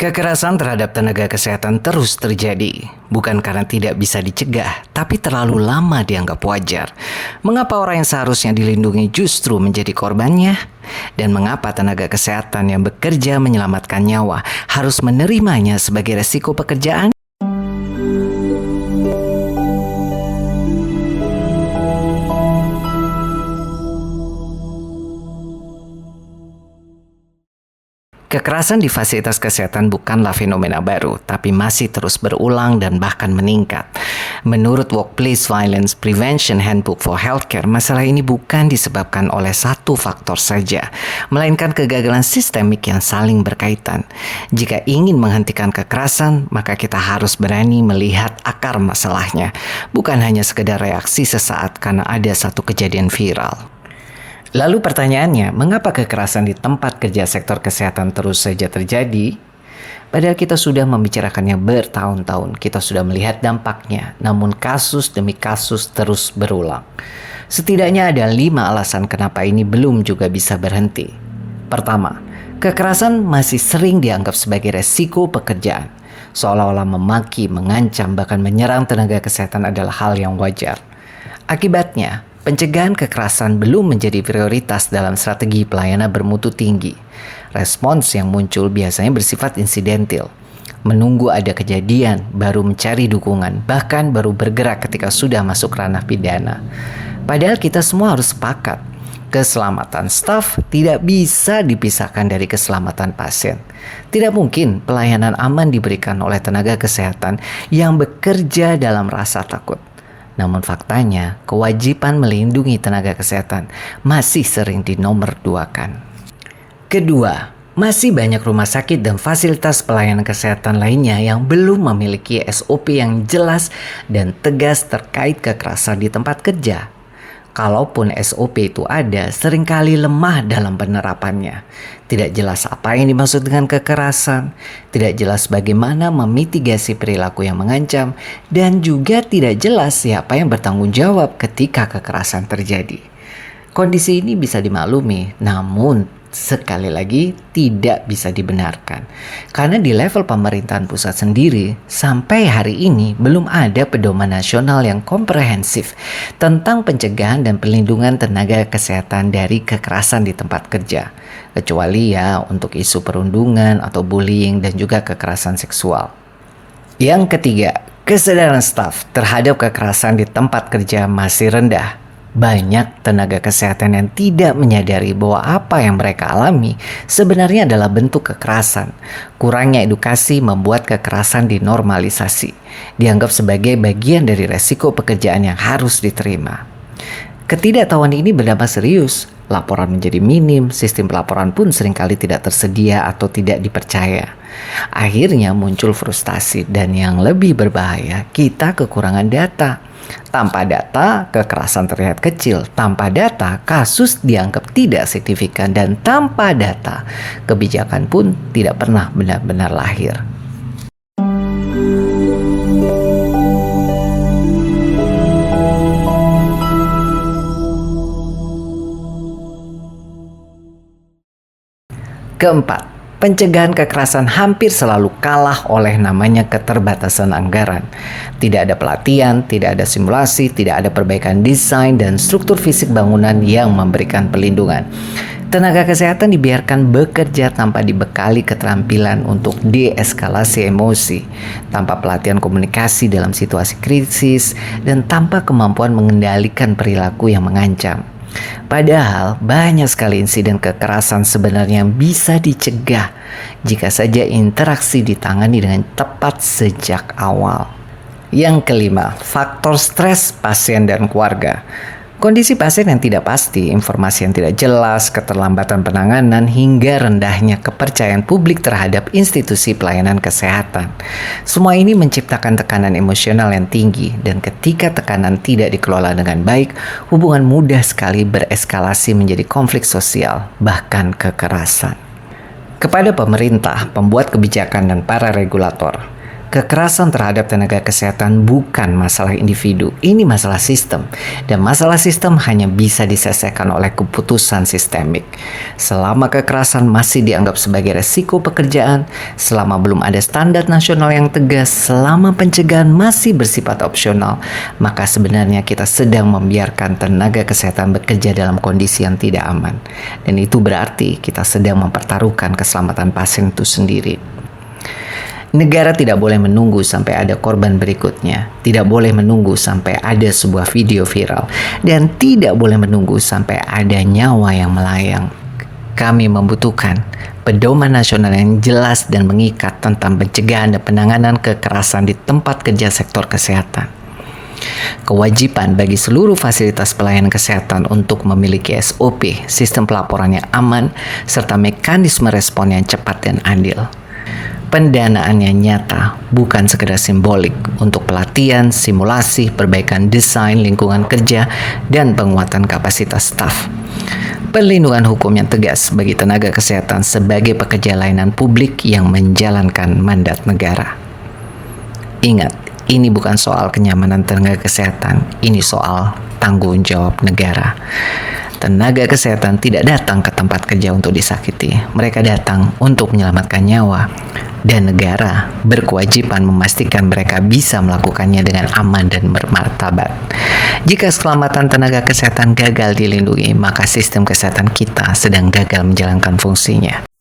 Kekerasan terhadap tenaga kesehatan terus terjadi, bukan karena tidak bisa dicegah, tapi terlalu lama dianggap wajar. Mengapa orang yang seharusnya dilindungi justru menjadi korbannya? Dan mengapa tenaga kesehatan yang bekerja menyelamatkan nyawa harus menerimanya sebagai resiko pekerjaan? Kekerasan di fasilitas kesehatan bukanlah fenomena baru, tapi masih terus berulang dan bahkan meningkat. Menurut Workplace Violence Prevention Handbook for Healthcare, masalah ini bukan disebabkan oleh satu faktor saja, melainkan kegagalan sistemik yang saling berkaitan. Jika ingin menghentikan kekerasan, maka kita harus berani melihat akar masalahnya, bukan hanya sekedar reaksi sesaat karena ada satu kejadian viral. Lalu pertanyaannya, mengapa kekerasan di tempat kerja sektor kesehatan terus saja terjadi? Padahal kita sudah membicarakannya bertahun-tahun, kita sudah melihat dampaknya, namun kasus demi kasus terus berulang. Setidaknya ada 5 alasan kenapa ini belum juga bisa berhenti. Pertama, kekerasan masih sering dianggap sebagai resiko pekerjaan. Seolah-olah memaki, mengancam, bahkan menyerang tenaga kesehatan adalah hal yang wajar. Akibatnya, pencegahan kekerasan belum menjadi prioritas dalam strategi pelayanan bermutu tinggi. Respons yang muncul biasanya bersifat insidentil. Menunggu ada kejadian, baru mencari dukungan, bahkan baru bergerak ketika sudah masuk ranah pidana. Padahal kita semua harus sepakat, keselamatan staf tidak bisa dipisahkan dari keselamatan pasien. Tidak mungkin pelayanan aman diberikan oleh tenaga kesehatan yang bekerja dalam rasa takut. Namun faktanya, kewajiban melindungi tenaga kesehatan masih sering dinomorduakan. Kedua, masih banyak rumah sakit dan fasilitas pelayanan kesehatan lainnya yang belum memiliki SOP yang jelas dan tegas terkait kekerasan di tempat kerja. Kalaupun SOP itu ada, seringkali lemah dalam penerapannya. Tidak jelas apa yang dimaksud dengan kekerasan, tidak jelas bagaimana memitigasi perilaku yang mengancam, dan juga tidak jelas siapa yang bertanggung jawab ketika kekerasan terjadi. Kondisi ini bisa dimaklumi, namun sekali lagi tidak bisa dibenarkan. Karena di level pemerintahan pusat sendiri, sampai hari ini belum ada pedoman nasional yang komprehensif tentang pencegahan dan perlindungan tenaga kesehatan dari kekerasan di tempat kerja. Kecuali ya untuk isu perundungan atau bullying dan juga kekerasan seksual. Yang ketiga, kesadaran staf terhadap kekerasan di tempat kerja masih rendah. Banyak tenaga kesehatan yang tidak menyadari bahwa apa yang mereka alami sebenarnya adalah bentuk kekerasan. Kurangnya edukasi membuat kekerasan dinormalisasi, dianggap sebagai bagian dari resiko pekerjaan yang harus diterima. Ketidaktahuan ini berdampak serius. Laporan menjadi minim, sistem pelaporan pun seringkali tidak tersedia atau tidak dipercaya. Akhirnya muncul frustasi dan yang lebih berbahaya, kita kekurangan data. Tanpa data, kekerasan terlihat kecil. Tanpa data, kasus dianggap tidak signifikan. Dan tanpa data, kebijakan pun tidak pernah benar-benar lahir. Keempat, pencegahan kekerasan hampir selalu kalah oleh namanya keterbatasan anggaran. Tidak ada pelatihan, tidak ada simulasi, tidak ada perbaikan desain dan struktur fisik bangunan yang memberikan perlindungan. Tenaga kesehatan dibiarkan bekerja tanpa dibekali keterampilan untuk deeskalasi emosi, tanpa pelatihan komunikasi dalam situasi krisis, dan tanpa kemampuan mengendalikan perilaku yang mengancam. Padahal banyak sekali insiden kekerasan sebenarnya yang bisa dicegah jika saja interaksi ditangani dengan tepat sejak awal. Yang kelima, faktor stres pasien dan keluarga. Kondisi pasien yang tidak pasti, informasi yang tidak jelas, keterlambatan penanganan, hingga rendahnya kepercayaan publik terhadap institusi pelayanan kesehatan. Semua ini menciptakan tekanan emosional yang tinggi, dan ketika tekanan tidak dikelola dengan baik, hubungan mudah sekali bereskalasi menjadi konflik sosial, bahkan kekerasan. Kepada pemerintah, pembuat kebijakan, dan para regulator, Kekerasan terhadap tenaga kesehatan bukan masalah individu, ini masalah sistem. Dan masalah sistem hanya bisa diselesaikan oleh keputusan sistemik. Selama kekerasan masih dianggap sebagai resiko pekerjaan, selama belum ada standar nasional yang tegas, selama pencegahan masih bersifat opsional, maka sebenarnya kita sedang membiarkan tenaga kesehatan bekerja dalam kondisi yang tidak aman. Dan itu berarti kita sedang mempertaruhkan keselamatan pasien itu sendiri. Negara tidak boleh menunggu sampai ada korban berikutnya, tidak boleh menunggu sampai ada sebuah video viral, dan tidak boleh menunggu sampai ada nyawa yang melayang. Kami membutuhkan pedoman nasional yang jelas dan mengikat tentang pencegahan dan penanganan kekerasan di tempat kerja sektor kesehatan. Kewajiban bagi seluruh fasilitas pelayanan kesehatan untuk memiliki SOP, sistem pelaporan yang aman, serta mekanisme respon yang cepat dan adil. Pendanaannya nyata, bukan sekedar simbolik untuk pelatihan, simulasi, perbaikan desain lingkungan kerja, dan penguatan kapasitas staf. Perlindungan hukum yang tegas bagi tenaga kesehatan sebagai pekerja layanan publik yang menjalankan mandat negara. Ingat, ini bukan soal kenyamanan tenaga kesehatan, ini soal tanggung jawab negara. Tenaga kesehatan tidak datang ke tempat kerja untuk disakiti. Mereka datang untuk menyelamatkan nyawa. Dan negara berkewajiban memastikan mereka bisa melakukannya dengan aman dan bermartabat. Jika keselamatan tenaga kesehatan gagal dilindungi, maka sistem kesehatan kita sedang gagal menjalankan fungsinya.